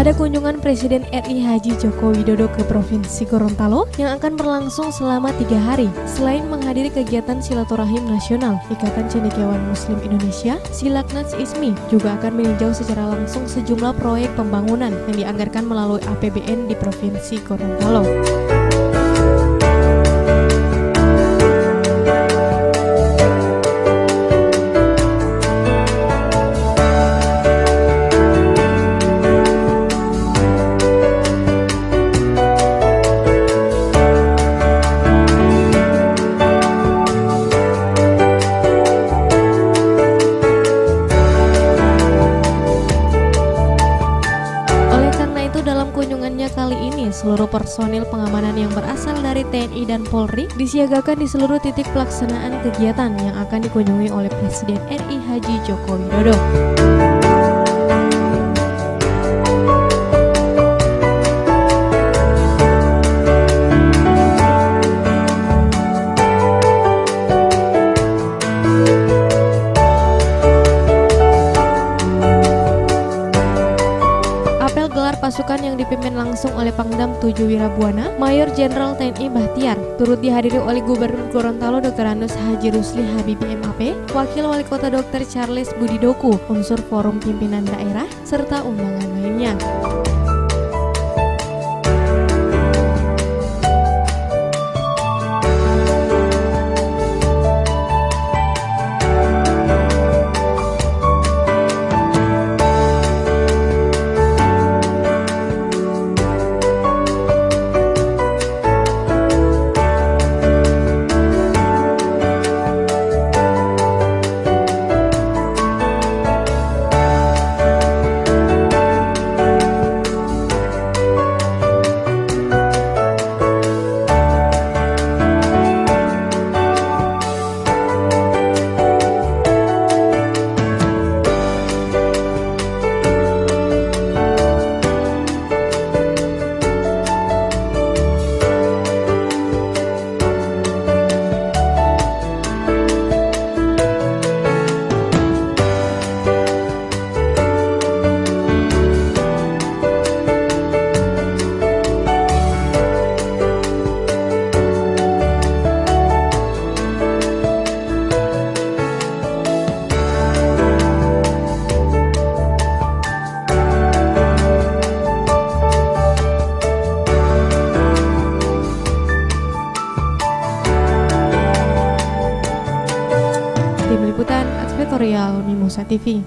Pada kunjungan Presiden RI Haji Joko Widodo ke Provinsi Gorontalo yang akan berlangsung selama 3 hari, selain menghadiri kegiatan silaturahim nasional Ikatan Cendekiawan Muslim Indonesia Silaknats ISMI, juga akan meninjau secara langsung sejumlah proyek pembangunan yang dianggarkan melalui APBN di Provinsi Gorontalo. Dalam kunjungannya kali ini, seluruh personil pengamanan yang berasal dari TNI dan Polri disiagakan di seluruh titik pelaksanaan kegiatan yang akan dikunjungi oleh Presiden RI Haji Joko Widodo. Gelar pasukan yang dipimpin langsung oleh Pangdam 7 Wirabuana, Mayor Jenderal TNI Bahtiar, turut dihadiri oleh Gubernur Gorontalo Dr. Andes Haji Rusli Habibie MAP, Wakil Wali Kota Dr. Charles Budidoku, unsur forum pimpinan daerah, serta undangan lainnya. Tim Liputan Advertorial Mimosa TV.